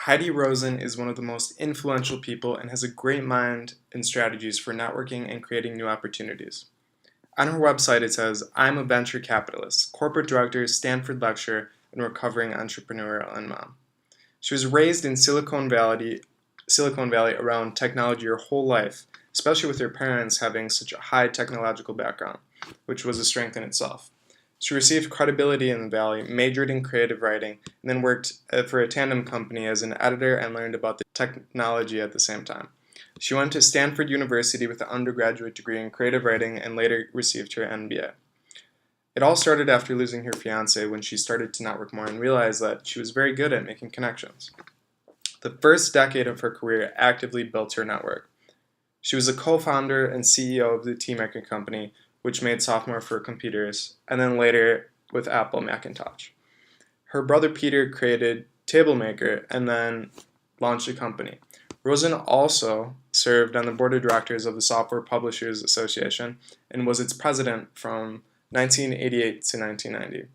Heidi Roizen is one of the most influential people and has a great mind and strategies for networking and creating new opportunities. On her website it says, "I'm a venture capitalist, corporate director, Stanford lecturer, and recovering entrepreneur and mom." She was raised in Silicon Valley around technology her whole life, especially with her parents having such a high technological background, which was a strength in itself. She received credibility in the Valley, majored in creative writing, and then worked for a tandem company as an editor and learned about the technology at the same time. She went to Stanford University with an undergraduate degree in creative writing and later received her MBA. It all started after losing her fiancé when she started to network more and realized that she was very good at making connections. The first decade of her career actively built her network. She was a co-founder and CEO of the tea maker company, which made software for computers, and then later with Apple Macintosh. Her brother Peter created Table Maker and then launched a company. Roizen also served on the board of directors of the Software Publishers Association and was its president from 1988 to 1990.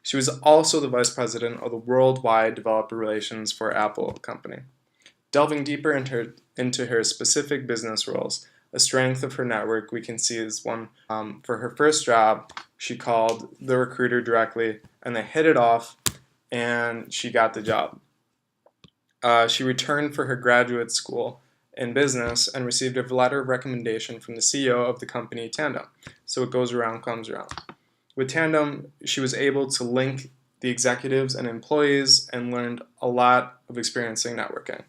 She was also the vice president of the worldwide developer relations for Apple company. Delving deeper into her specific business roles, a strength of her network we can see is one for her first job, she called the recruiter directly and they hit it off and she got the job. She returned for her graduate school in business and received a letter of recommendation from the CEO of the company Tandem. So it goes around, comes around. With Tandem, she was able to link the executives and employees and learned a lot of experiencing networking.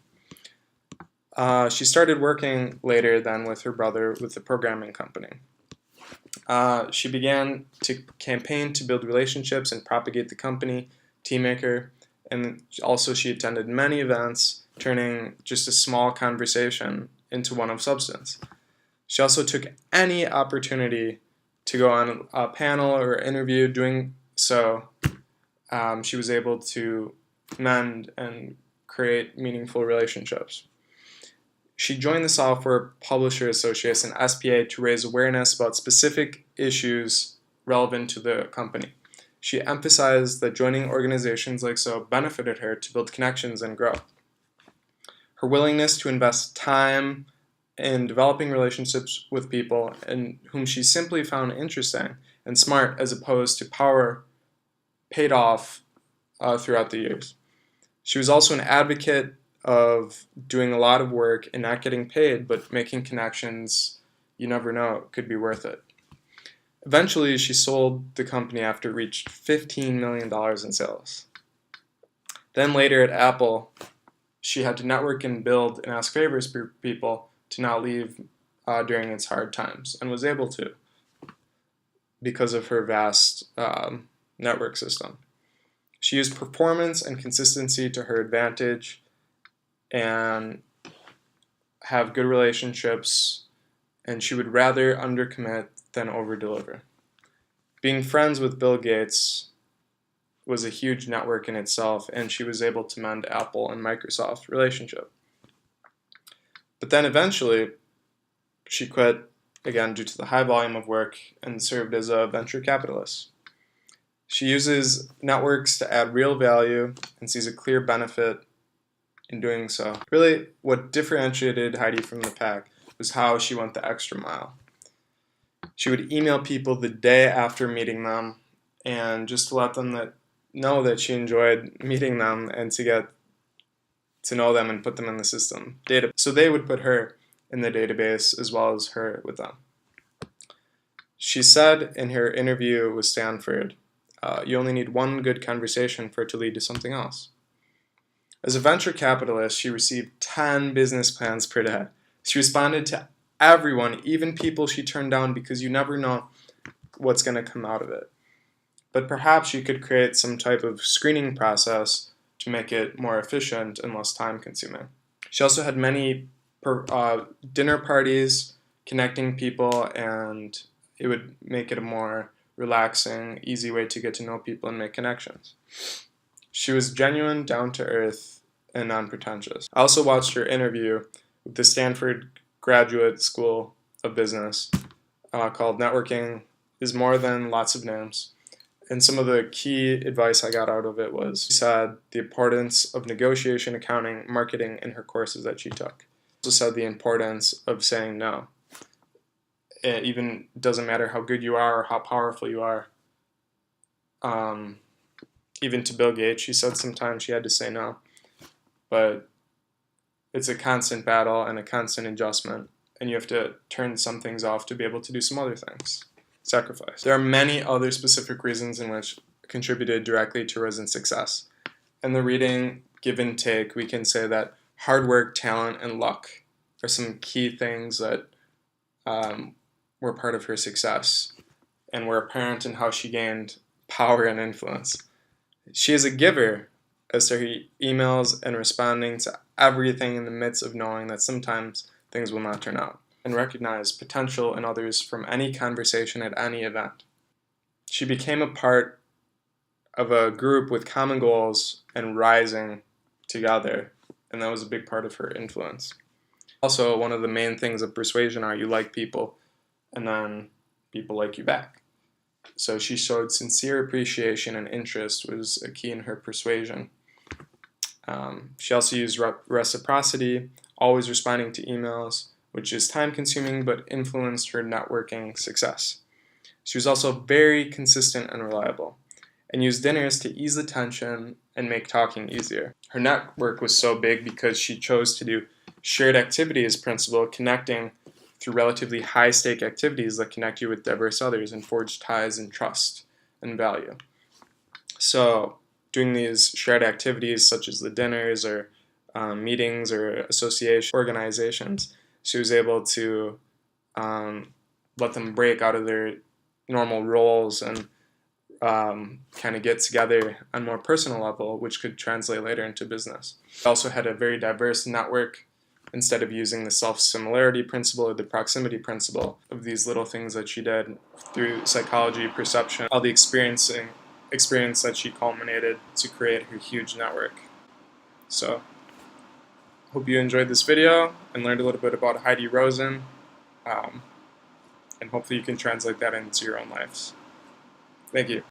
She started working later then with her brother with the programming company. She began to campaign to build relationships and propagate the company, Teammaker, and also she attended many events, turning just a small conversation into one of substance. She also took any opportunity to go on a panel or interview. Doing so, she was able to mend and create meaningful relationships. She joined the Software Publisher Association, SPA, to raise awareness about specific issues relevant to the company. She emphasized that joining organizations like so benefited her to build connections and grow. Her willingness to invest time in developing relationships with people and whom she simply found interesting and smart as opposed to power paid off throughout the years. She was also an advocate of doing a lot of work and not getting paid, but making connections you never know could be worth it. Eventually, she sold the company after it reached $15 million in sales. Then later at Apple, she had to network and build and ask favors for people to not leave during its hard times, and was able to because of her vast network system. She used performance and consistency to her advantage and have good relationships, and she would rather undercommit than overdeliver. Being friends with Bill Gates was a huge network in itself, and she was able to mend Apple and Microsoft relationship. But then eventually, she quit, again due to the high volume of work, and served as a venture capitalist. She uses networks to add real value and sees a clear benefit in doing so. Really, what differentiated Heidi from the pack was how she went the extra mile. She would email people the day after meeting them, and just to let them know that she enjoyed meeting them and to get to know them and put them in the system. So they would put her in the database as well as her with them. She said in her interview with Stanford, you only need one good conversation for it to lead to something else. As a venture capitalist, she received 10 business plans per day. She responded to everyone, even people she turned down, because you never know what's going to come out of it. But perhaps you could create some type of screening process to make it more efficient and less time consuming. She also had many dinner parties connecting people, and it would make it a more relaxing, easy way to get to know people and make connections. She was genuine, down-to-earth, and non-pretentious. I also watched her interview with the Stanford Graduate School of Business called Networking is More Than Lots of Names. And some of the key advice I got out of it was, she said the importance of negotiation, accounting, marketing in her courses that she took. She also said the importance of saying no. It even doesn't matter how good you are or how powerful you are. Even to Bill Gates, she said sometimes she had to say no. But it's a constant battle and a constant adjustment, and you have to turn some things off to be able to do some other things. Sacrifice. There are many other specific reasons in which contributed directly to Roizen's success. In the reading give and take, we can say that hard work, talent, and luck are some key things that were part of her success and were apparent in how she gained power and influence. She is a giver as to her emails and responding to everything in the midst of knowing that sometimes things will not turn out, and recognize potential in others from any conversation at any event. She became a part of a group with common goals and rising together, and that was a big part of her influence. Also, one of the main things of persuasion are you like people, and then people like you back. So she showed sincere appreciation and interest was a key in her persuasion. She also used reciprocity, always responding to emails, which is time-consuming but influenced her networking success. She was also very consistent and reliable, and used dinners to ease the tension and make talking easier. Her network was so big because she chose to do shared activities principle, connecting through relatively high-stake activities that connect you with diverse others and forge ties and trust and value. So doing these shared activities such as the dinners or meetings or association organizations, she was able to let them break out of their normal roles and kind of get together on a more personal level, which could translate later into business. She also had a very diverse network. Instead of using the self-similarity principle or the proximity principle of these little things that she did through psychology, perception, all the experience that she culminated to create her huge network. So, hope you enjoyed this video and learned a little bit about Heidi Roizen, and hopefully you can translate that into your own lives. Thank you.